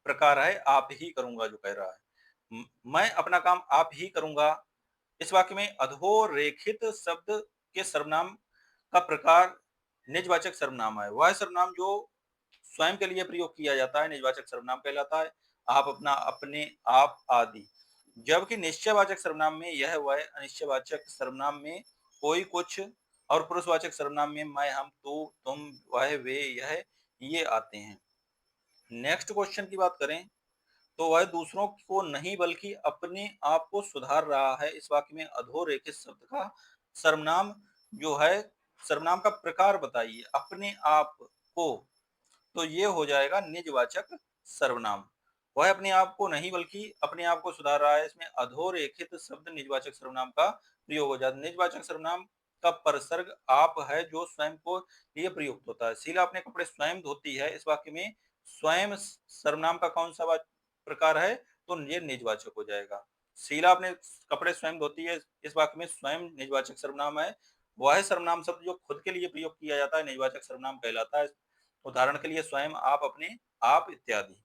प्रकार है, आप ही करूंगा जो कह रहा है। मैं अपना काम आप ही करूंगा, इस वाक्य में अधोरेखित शब्द के सर्वनाम का प्रकार निजवाचक सर्वनाम है। वह सर्वनाम जो स्वयं के लिए प्रयोग किया जाता है निजवाचक सर्वनाम कहलाता है। आप, अपना, अपने, आप आदि। जबकि निश्चयवाचक सर्वनाम में यह वह, अनिश्चयवाचक सर्वनाम में कोई, कुछ और पुरुषवाचक सर्वनाम में मैं, हम, तू, तुम, वह, वे, यह, ये आते हैं। नेक्स्ट क्वेश्चन की बात करें तो वह दूसरों को नहीं बल्कि अपने आप को सुधार रहा है, इस वाक्य में अधोरेखित शब्द का सर्वनाम जो है, सर्वनाम का प्रकार बताइए। अपने आप को, तो ये हो जाएगा निजवाचक सर्वनाम। वह अपने आप को नहीं बल्कि अपने आप को सुधार रहा है, इसमें अधोरेखित शब्द निजवाचक सर्वनाम का प्रयोग हो जाता है। निजवाचक सर्वनाम का परसर्ग आप है जो स्वयं को लिए प्रयुक्त होता है। शीला अपने कपड़े स्वयं धोती है, इस वाक्य में स्वयं सर्वनाम का कौन सा प्रकार है, तो ये निजवाचक हो जाएगा। शीला अपने कपड़े स्वयं धोती है, इस वाक्य में स्वयं निजवाचक सर्वनाम है। वह सर्वनाम शब्द जो खुद के लिए प्रयोग किया जाता है निजवाचक सर्वनाम कहलाता है। उदाहरण के लिए स्वयं, आप, अपने, आप इत्यादि।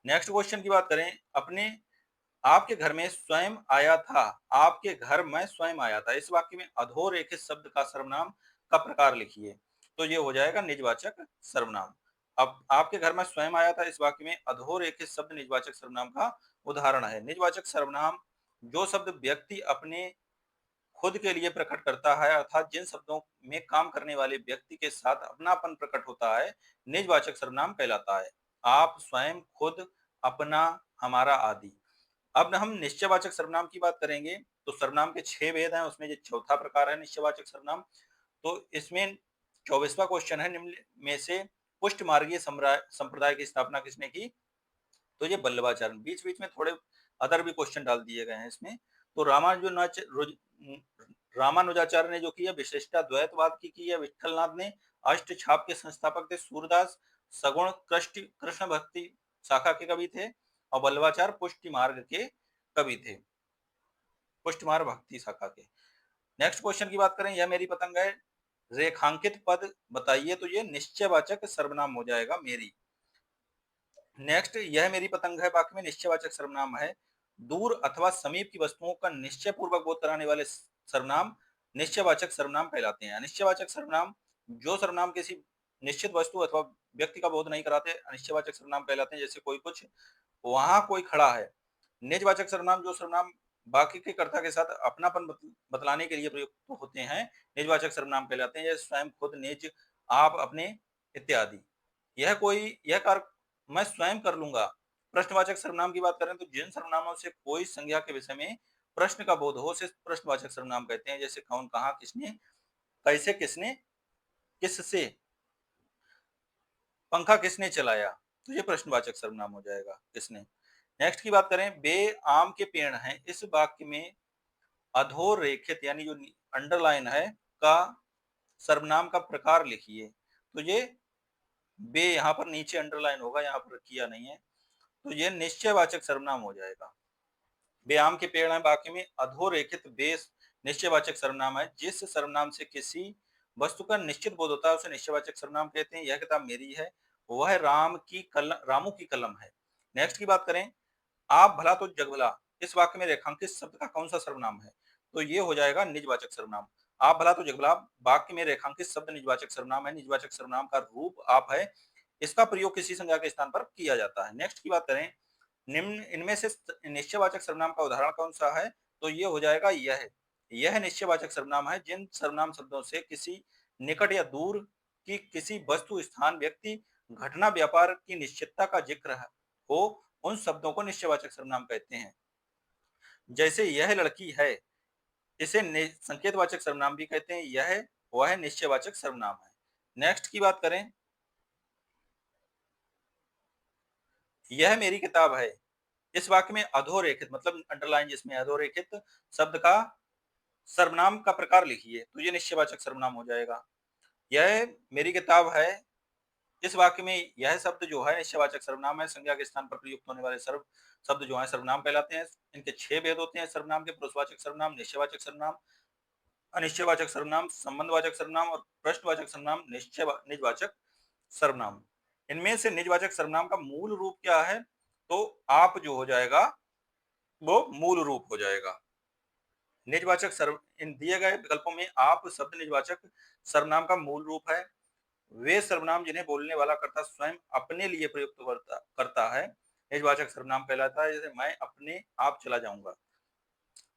नेक्स्ट क्वेश्चन की बात करें, अपने आपके घर में स्वयं आया था, आपके घर में स्वयं आया था, इस वाक्य में अधोरेखित शब्द का सर्वनाम का प्रकार लिखिए, तो ये हो जाएगा निजवाचक सर्वनाम। अब आपके घर में स्वयं आया था, इस वाक्य में अधोरेखित शब्द निजवाचक सर्वनाम का उदाहरण है। निजवाचक सर्वनाम जो शब्द व्यक्ति अपने खुद के लिए प्रकट करता है, अर्थात जिन शब्दों में काम करने वाले व्यक्ति के साथ अपनापन प्रकट होता है, निजवाचक सर्वनाम कहलाता है। आप, स्वयं, खुद, अपना, हमारा आदि। अब हम निश्चयवाचक सर्वनाम की बात करेंगे, तो सर्वनाम के 6 भेद हैं, उसमें ये चौथा प्रकार है निश्चयवाचक सर्वनाम। तो इसमें 24वां क्वेश्चन है, निम्न में से पुष्ट मार्गीय संप्रदाय की स्थापना किसने की, तो ये बल्लभाचार्य। बीच बीच में थोड़े अदर भी क्वेश्चन डाल दिए गए हैं इसमें। तो रामानुजाचार्य ने जो किया, विशिष्टाद्वैतवाद की है। विठलनाथ ने अष्ट छाप के संस्थापक थे। सूरदास सगुण कृष्ण भक्ति शाखा के कवि थे, और बल्लभाचार्य पुष्टि मार्ग के कवि थे, पुष्टि मार्ग भक्ति शाखा के। नेक्स्ट क्वेश्चन की बात करें, यह मेरी पतंग है, रेखांकित पद बताइए, तो ये निश्चयवाचक सर्वनाम हो जाएगा, मेरी। नेक्स्ट, यह मेरी पतंग है वाक्य में निश्चयवाचक सर्वनाम है। दूर अथवा समीप की वस्तुओं का निश्चय पूर्वक बोध कराने वाले सर्वनाम निश्चयवाचक सर्वनाम कहलाते हैं। अनिश्चयवाचक सर्वनाम जो सर्वनाम किसी निश्चित वस्तु अथवा व्यक्ति का बोध नहीं कराते, अनिश्चयवाचक सर्वनाम कहलाते हैं। जैसे कोई कुछ, वहां कोई खड़ा है। निजवाचक सर्वनाम जो सर्वनाम बाकी के कर्ता के साथ अपनापन बतलाने के लिए प्रयुक्त होते हैं, निजवाचक सर्वनाम कहलाते हैं। जैसे स्वयं, खुद, निज, आप, अपने इत्यादि। यह कार्य मैं स्वयं कर लूंगा। प्रश्नवाचक सर्वनाम की बात करें, तो जिन सर्वनामों से कोई संज्ञा के विषय में प्रश्न का बोध हो, उसे प्रश्नवाचक सर्वनाम कहते हैं। जैसे कौन, कहाँ, किसने, कैसे, किसने, किससे, पंखा किसने चलाया, तो ये प्रश्नवाचक सर्वनाम हो जाएगा, किसने। नेक्स्ट की बात करें, बे आम के पेड़ हैं, इस वाक्य में अधोरेखित यानी जो अंडरलाइन है का सर्वनाम का प्रकार लिखिए, तो ये बे यहाँ पर नीचे अंडरलाइन होगा, यहाँ पर किया नहीं है, तो ये निश्चयवाचक सर्वनाम हो जाएगा। बे आम के पेड़ हैं वाक्य में अधोरेखित बेस निश्चयवाचक सर्वनाम है। जिस सर्वनाम से किसी वस्तु का निश्चित बोध होता है, उसे निश्चयवाचक सर्वनाम कहते हैं। यह किताब मेरी है, वह रामू की कलम है। नेक्स्ट की बात करें, आप भला तो जग भला, इस वाक्य में रेखांकित शब्द का कौन सा सर्वनाम है, तो ये हो जाएगा निजवाचक सर्वनाम। आप भला तो जग भला वाक्य में रेखांकित शब्द निजवाचक सर्वनाम है। निजवाचक सर्वनाम का रूप आप है, इसका प्रयोग किसी संज्ञा के स्थान पर किया जाता है। नेक्स्ट की बात करें, निम्न इनमें से निश्चयवाचक सर्वनाम का उदाहरण कौन सा है, तो ये हो जाएगा यह निश्चयवाचक सर्वनाम है। जिन सर्वनाम शब्दों से किसी निकट या दूर की किसी वस्तु, स्थान, व्यक्ति, घटना, व्यापार की निश्चितता का जिक्र हो, उन शब्दों को निश्चयवाचक सर्वनाम कहते हैं। जैसे यह लड़की है, इसे संकेतवाचक सर्वनाम भी कहते हैं। यह वह निश्चयवाचक सर्वनाम है। नेक्स्ट की बात करें, यह मेरी किताब है, इस वाक्य में अधोरेखित मतलब अंडरलाइन जिसमें अधोरेखित शब्द का सर्वनाम का प्रकार लिखिए, तो ये निश्चयवाचक सर्वनाम हो जाएगा। यह मेरी किताब है, इस वाक्य में यह शब्द जो है निश्चयवाचक सर्वनाम है। संज्ञा के स्थान पर प्रयुक्त होने वाले शब्द जो है सर्वनाम कहलाते हैं। इनके 6 भेद होते हैं सर्वनाम के, पुरुषवाचक सर्वनाम, निश्चयवाचक सर्वनाम, अनिश्चयवाचक सर्वनाम, संबंधवाचक सर्वनाम और प्रश्नवाचक सर्वनाम, निजवाचक सर्वनाम। इनमें से निजवाचक सर्वनाम का मूल रूप क्या है, तो आप जो हो जाएगा वो मूल रूप हो जाएगा। निजवाचक सर्व इन दिए गए विकल्पों में आप शब्द निजवाचक सर्वनाम का मूल रूप है। वे सर्वनाम जिन्हें बोलने वाला कर्ता स्वयं अपने लिए प्रयुक्त करता है, निजवाचक सर्वनाम कहलाता है। जैसे मैं अपने आप चला जाऊंगा।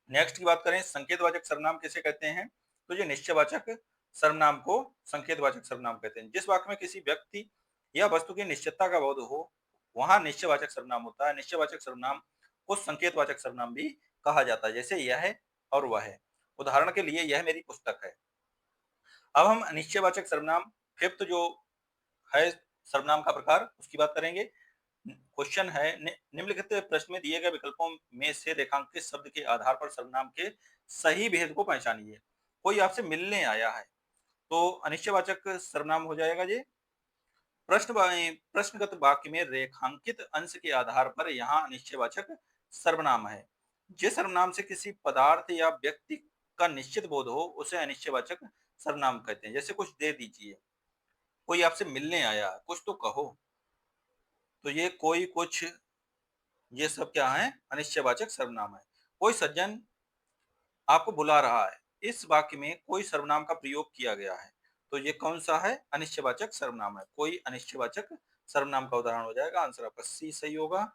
नेक्स्ट की बात करें, संकेतवाचक सर्वनाम किसे कहते हैं, तो ये निश्चयवाचक सर्वनाम को संकेतवाचक सर्वनाम कहते हैं। जिस वाक्य में किसी व्यक्ति या वस्तु की निश्चितता का बोध हो, वहां निश्चयवाचक सर्वनाम होता है। निश्चयवाचक सर्वनाम को संकेतवाचक सर्वनाम भी कहा जाता है। जैसे यह और वह, उदाहरण के लिए यह मेरी पुस्तक है। अब हम निश्चयवाचक सर्वनाम फिफ्थ जो है सर्वनाम का प्रकार, उसकी बात करेंगे। क्वेश्चन है, निम्नलिखित प्रश्न में दिए गए विकल्पों में से रेखांकित शब्द के आधार पर सर्वनाम के सही भेद को पहचानिए। कोई आपसे मिलने आया है, तो अनिश्चयवाचक सर्वनाम हो जाएगा ये। प्रश्नगत वाक्य में रेखांकित अंश के आधार पर यहाँ अनिश्चयवाचक सर्वनाम है। जिस सर्वनाम से किसी पदार्थ या व्यक्ति का निश्चित बोध हो उसे अनिश्चयवाचक सर्वनाम कहते हैं। जैसे कुछ दे दीजिए, कोई आपसे मिलने आया, कुछ तो कहो। तो ये कोई, कुछ, ये सब क्या है? अनिश्चयवाचक सर्वनाम है। कोई सज्जन आपको बुला रहा है, इस वाक्य में कोई सर्वनाम का प्रयोग किया गया है, तो ये कौन सा है? अनिश्चयवाचक सर्वनाम है। कोई अनिश्चयवाचक सर्वनाम का उदाहरण हो जाएगा। आंसर आपका सी सही होगा।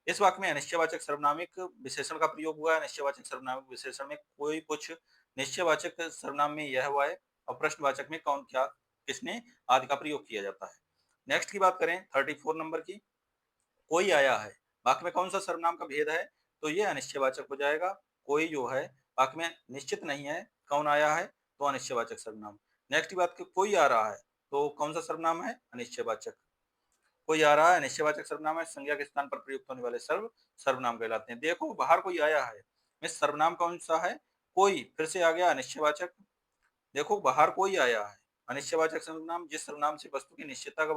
इस वाक्य में अनिश्चयवाचक सर्वनामिक विशेषण का प्रयोग हुआ है। अनिश्चयवाचक सर्वनामिक विशेषण में कोई, कुछ, निश्चयवाचक सर्वनाम में यह हुआ है और प्रश्नवाचक में कौन, क्या, किसने आदि का प्रयोग किया जाता है। नेक्स्ट की बात करें 34 नंबर की, कोई आया है, वाक्य में कौन सा सर्वनाम का भेद है? तो ये अनिश्चयवाचक हो जाएगा। कोई जो है वाक्य में निश्चित नहीं है कौन आया है, तो अनिश्चयवाचक सर्वनाम। नेक्स्ट की बात, कोई आ रहा है, तो कौन सा सर्वनाम है? अनिश्चयवाचक। कोई आ रहा है अनिश्चयवाचक सर्वनाम है। संज्ञा के स्थान पर प्रयुक्त होने वाले सर्वनाम कहलाते हैं। देखो बाहर कोई आया है, में सर्वनाम कौन सा है? कोई। फिर से आ गया अनिश्चयवाचक। देखो बाहर कोई आया है, अनिश्चयवाचक सर्वनाम। जिस सर्वनाम से वस्तु की निश्चितता का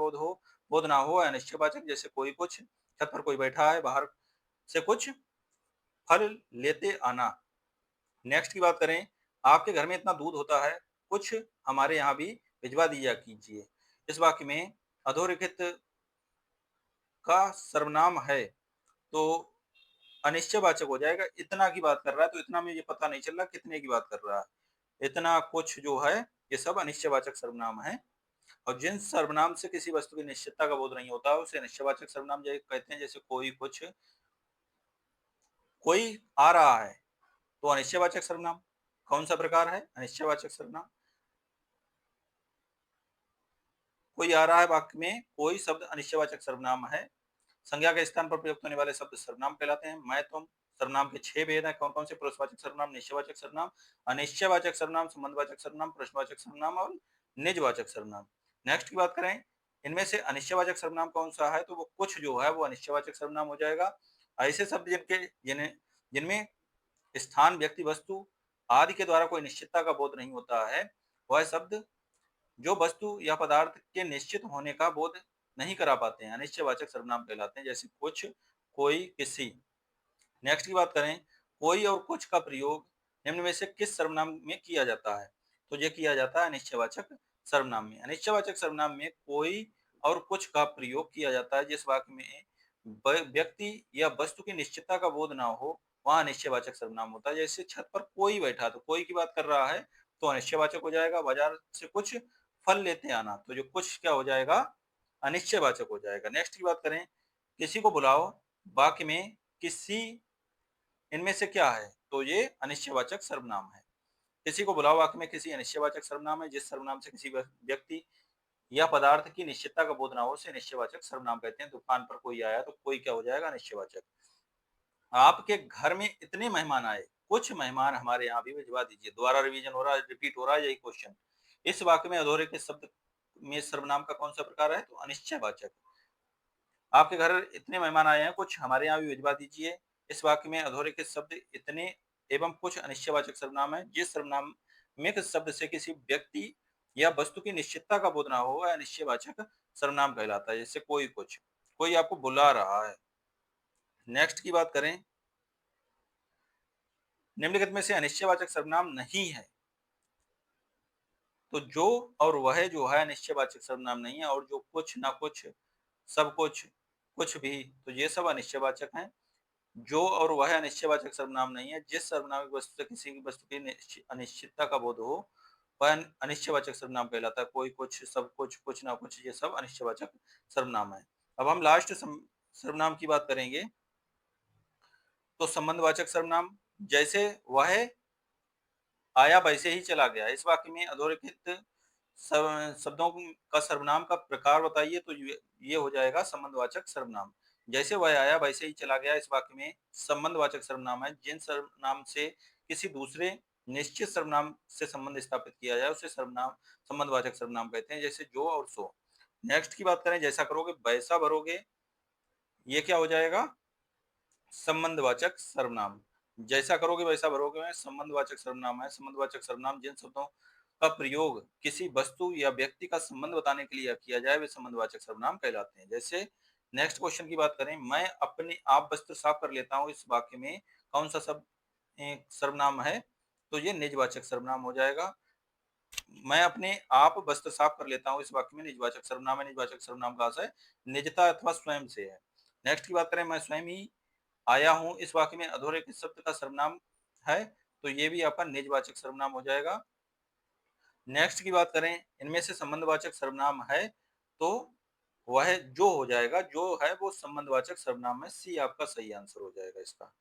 बोध ना हो, अनिश्चयवाचक। जैसे कोई, कुछ, छत पर कोई बैठा है, बाहर से कुछ फल लेते आना। नेक्स्ट की बात करें, आपके घर में इतना दूध होता है, कुछ हमारे यहाँ भी भिजवा दिया कीजिए। इस वाक्य में अधोरेखित का सर्वनाम है, तो अनिश्चयवाचक हो जाएगा। इतना की बात कर रहा है, तो इतना में ये पता नहीं चल रहा कितने की बात कर रहा है। इतना, कुछ जो है, ये सब अनिश्चयवाचक सर्वनाम है। और जिन सर्वनाम से किसी वस्तु की निश्चितता का बोध नहीं होता उसे अनिश्चयवाचक सर्वनाम कहते हैं। जैसे कोई, कुछ, कोई आ रहा है, तो अनिश्चयवाचक सर्वनाम। कौन सा प्रकार है? अनिश्चयवाचक सर्वनाम। कोई आ रहा है वाक्य में कोई शब्द अनिश्चयवाचक सर्वनाम है। संज्ञा के स्थान पर प्रयुक्त होने वाले शब्द सर्वनाम कहलाते हैं। मैं, तुम सर्वनाम के 6 भेद हैं। कौन कौन से? पुरुषवाचक सर्वनाम, निश्चयवाचक सर्वनाम, अनिश्चयवाचक सर्वनाम, संबंधवाचक सर्वनाम, प्रश्नवाचक सर्वनाम और निजवाचक सर्वनाम। नेक्स्ट की बात करें, इनमें से अनिश्चयवाचक सर्वनाम कौन सा है? तो वो कुछ जो है वो अनिश्चयवाचक सर्वनाम हो जाएगा। ऐसे शब्द जिनमें स्थान, व्यक्ति, वस्तु आदि के द्वारा कोई निश्चितता का बोध नहीं होता है, वह शब्द जो वस्तु या पदार्थ के निश्चित होने का बोध नहीं करा पाते हैं, अनिश्चयवाचक सर्वनाम कहलाते हैं। जैसे कुछ, कोई, किसी। नेक्स्ट की बात करें, कोई और कुछ का प्रयोग निम्न में से किस सर्वनाम में किया जाता है? तो ये किया जाता है अनिश्चयवाचक सर्वनाम में। अनिश्चयवाचक सर्वनाम में कोई और कुछ का प्रयोग किया जाता है जिस वाक्य में व्यक्ति या वस्तु की निश्चितता का बोध ना हो, वहां अनिश्चयवाचक सर्वनाम होता है। जैसे छत पर कोई बैठा, तो कोई की बात कर रहा है, तो अनिश्चयवाचक हो जाएगा। बाजार से कुछ फल लेते आना, तो जो कुछ क्या हो जाएगा? अनिश्चयवाचक हो जाएगा। नेक्स्ट की बात करें, किसी को बुलाओ, वाक्य में किसी इनमें से क्या है? तो ये अनिश्चयवाचक सर्वनाम है। किसी को बुलाओ वाक्य में किसी अनिश्चयवाचक सर्वनाम है। जिस सर्वनाम से किसी व्यक्ति या पदार्थ की निश्चितता का बोध ना हो उसे निश्चयवाचक सर्वनाम कहते हैं। दुकान पर कोई आया, तो कोई क्या हो जाएगा? अनिश्चयवाचक। आपके घर में इतने मेहमान आए, कुछ मेहमान हमारे यहाँ भी भिजवा दीजिए। दोबारा रिवीजन हो रहा है, रिपीट हो रहा है यही क्वेश्चन। इस वाक्य में अधोरेखित शब्द में सर्वनाम का कौन सा प्रकार है? तो अनिश्चयवाचक। आपके घर इतने मेहमान आए हैं, कुछ हमारे यहाँ भी भिजवा दीजिए। इस वाक्य में अधोरेखित शब्द इतने एवं कुछ अनिश्चयवाचक सर्वनाम है। जिस सर्वनाम में शब्द से किसी व्यक्ति या वस्तु की निश्चितता का बोध ना हो वह अनिश्चयवाचक सर्वनाम कहलाता है। जैसे कोई, कुछ, कोई आपको बुला रहा है। नेक्स्ट की बात करें, निम्नलिखित में से अनिश्चयवाचक सर्वनाम नहीं है, तो जो और वह जो है अनिश्चयवाचक सर्वनाम नहीं है। और जो कुछ, ना कुछ, सब कुछ, कुछ भी, तो ये सब अनिश्चयवाचक हैं। जो और वह अनिश्चयवाचक सर्वनाम नहीं है। जिस सर्वनामिक वस्तु से किसी वस्तु की अनिश्चितता का बोध हो वह अनिश्चयवाचक सर्वनाम कहलाता है। कोई, कुछ, सब कुछ, कुछ ना कुछ, ये सब अनिश्चयवाचक सर्वनाम है। अब हम लास्ट सर्वनाम की बात करेंगे, तो संबंधवाचक सर्वनाम। जैसे वह आया वैसे ही चला गया। इस वाक्य में अधोरेखित शब्दों का सर्वनाम का प्रकार बताइए, तो ये हो जाएगा संबंधवाचक सर्वनाम। जैसे वह आया वैसे ही चला गया, इस वाक्य में संबंधवाचक सर्वनाम है। जिन सर्वनाम से किसी दूसरे निश्चित सर्वनाम से संबंध स्थापित किया जाए उसे सर्वनाम संबंधवाचक सर्वनाम कहते हैं। जैसे जो और सो। नेक्स्ट की बात करें, जैसा करोगे वैसा भरोगे, ये क्या हो जाएगा? संबंधवाचक सर्वनाम। जैसा करोगे वैसा भरोगे में संबंधवाचक सर्वनाम है। संबंधवाचक सर्वनाम जिन शब्दों का प्रयोग किसी वस्तु या व्यक्ति का संबंध बताने के लिए किया जाए वे संबंधवाचक सर्वनाम कहलाते हैं। जैसे नेक्स्ट क्वेश्चन की बात करें, मैं अपने आप वस्त्र साफ कर लेता हूँ, इस वाक्य में कौन सा शब्द सर्वनाम है? तो ये निजवाचक सर्वनाम हो जाएगा। मैं अपने आप वस्त्र साफ कर लेता हूँ, इस वाक्य में निजवाचक सर्वनाम है। निजवाचक सर्वनाम का आशय निजता अथवा स्वयं से है। नेक्स्ट की बात करें, मैं स्वयं ही आया हूँ, इस वाक्य में अधोरेखित शब्द का सर्वनाम है, तो ये भी आपका निजवाचक सर्वनाम हो जाएगा। नेक्स्ट की बात करें, इनमें से संबंधवाचक सर्वनाम है, तो वह जो हो जाएगा, जो है वो संबंधवाचक सर्वनाम है। सी आपका सही आंसर हो जाएगा इसका।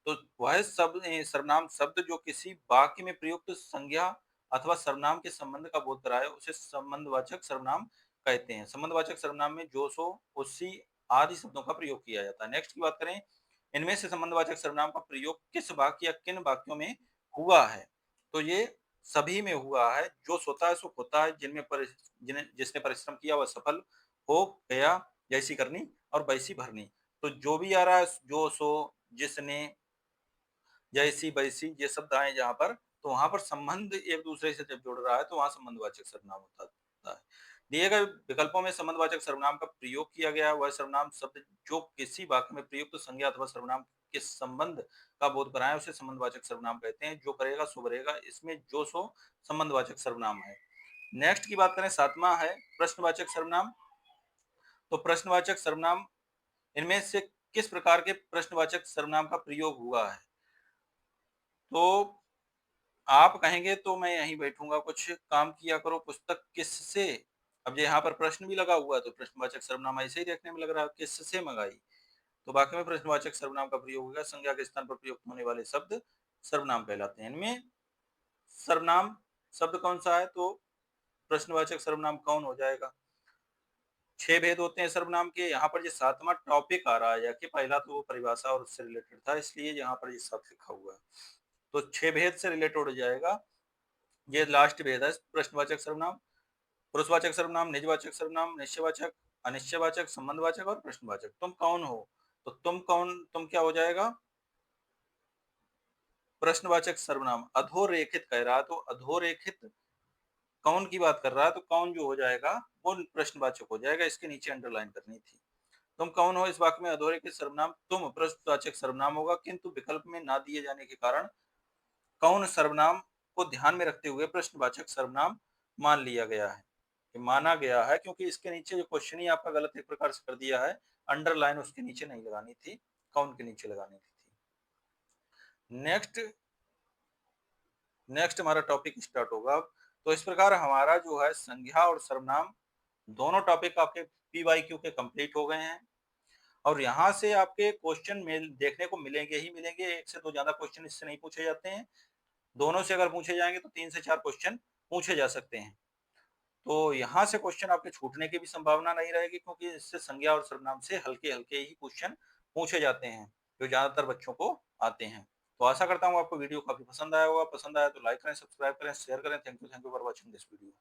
तो वह सर्वनाम शब्द जो किसी वाक्य में प्रयुक्त संज्ञा अथवा सर्वनाम के संबंध का बोध कराए उसे संबंधवाचक सर्वनाम कहते हैं। संबंधवाचक सर्वनाम में जो, सो, उसी आदि शब्दों का प्रयोग किया जाता है। नेक्स्ट की बात करें, इनमें से संबंधवाचक सर्वनाम का प्रयोग किस वाक्य या किन वाक्यों में हुआ है? तो ये सभी में हुआ है। जो सोता है सो खोता है, जिसने परिश्रम किया वह सफल हो गया, जैसी करनी और वैसी भरनी। तो जो भी आ रहा है, जो, सो, जिसने, जैसी, वैसी, ये शब्द आए जहाँ पर, तो वहाँ पर संबंध एक दूसरे से जब जुड़ रहा है तो वहाँ संबंधवाचक सर्वनाम होता है। दिए गए विकल्पों में संबंधवाचक सर्वनाम का प्रयोग किया गया है वह सर्वनाम शब्द जो किसी वाक्य में प्रयुक्त संज्ञा अथवा सर्वनाम के संबंध का बोध कराए उसे संबंधवाचक सर्वनाम कहते हैं। जो करेगा सो भरेगा, इसमें जो, सो संबंधवाचक सर्वनाम है। नेक्स्ट की बात करें, सातवां है प्रश्नवाचक सर्वनाम। तो प्रश्नवाचक सर्वनाम, इनमें से किस प्रकार के प्रश्नवाचक सर्वनाम का प्रयोग हुआ है? तो आप कहेंगे तो मैं यहीं बैठूँगा, कुछ काम किया करो, पुस्तक किससे? अब यहाँ पर प्रश्न भी लगा हुआ है, तो प्रश्नवाचक सर्वनाम ऐसे ही देखने में लग रहा है, किससे मँगाई? तो वाक्य में प्रश्नवाचक सर्वनाम का प्रयोग होगा, संज्ञा के स्थान पर प्रयुक्त होने वाले शब्द सर्वनाम कहलाते हैं। इनमें सर्वनाम शब्द कौन-सा है? तो प्रश्नवाचक सर्वनाम कौन हो जाएगा? 6 भेद होते हैं सर्वनाम के, यहाँ पर ये 7वां टॉपिक आ रहा है, कि पहला तो वो परिभाषा और उससे रिलेटेड था, इसलिए यहाँ पर ये सब लिखा हुआ है। तो 6 भेद से रिलेटेड हो जाएगा। ये लास्ट भेद है प्रश्नवाचक सर्वनाम, पुरुषवाचक सर्वनाम, निजवाचक सर्वनाम, निश्चयवाचक, अनिश्चयवाचक, संबंधवाचक और प्रश्नवाचक। तुम कौन हो? तो तुम क्या हो जाएगा? प्रश्नवाचक सर्वनाम। अधोरेखित कह रहा है, तो अधोरेखित कौन की बात कर रहा है, तो कौन जो हो जाएगा वो प्रश्नवाचक हो जाएगा, इसके नीचे अंडरलाइन करनी थी। तुम कौन हो, इस वाक्य में अधोरेखित सर्वनाम तुम प्रश्नवाचक सर्वनाम होगा, किंतु विकल्प में ना दिए जाने के कारण कौन सर्वनाम को ध्यान में रखते हुए प्रश्नवाचक सर्वनाम मान लिया गया है। ये माना गया है क्योंकि इसके नीचे जो क्वेश्चन ही आपका गलत एक प्रकार से कर दिया है, अंडरलाइन उसके नीचे नहीं लगानी थी, कौन के नीचे लगानी थी। नेक्स्ट नेक्स्ट हमारा टॉपिक स्टार्ट होगा। तो इस प्रकार हमारा जो है संज्ञा और सर्वनाम दोनों टॉपिक आपके पीवाईक्यू के कंप्लीट हो गए हैं, और यहाँ से आपके क्वेश्चन मिल देखने को मिलेंगे ही मिलेंगे। एक से दो ज्यादा क्वेश्चन इससे नहीं पूछे जाते हैं, दोनों से अगर पूछे जाएंगे तो 3 से 4 क्वेश्चन पूछे जा सकते हैं। तो यहाँ से क्वेश्चन आपके छूटने की भी संभावना नहीं रहेगी, क्योंकि इससे संज्ञा और सर्वनाम से हल्के-हल्के ही क्वेश्चन पूछे जाते हैं, जो ज़्यादातर बच्चों को आते हैं। तो आशा करता हूँ आपको वीडियो काफ़ी पसंद आया होगा। पसंद आया तो लाइक करें, सब्सक्राइब करें, शेयर करें। Thank you for watching this video.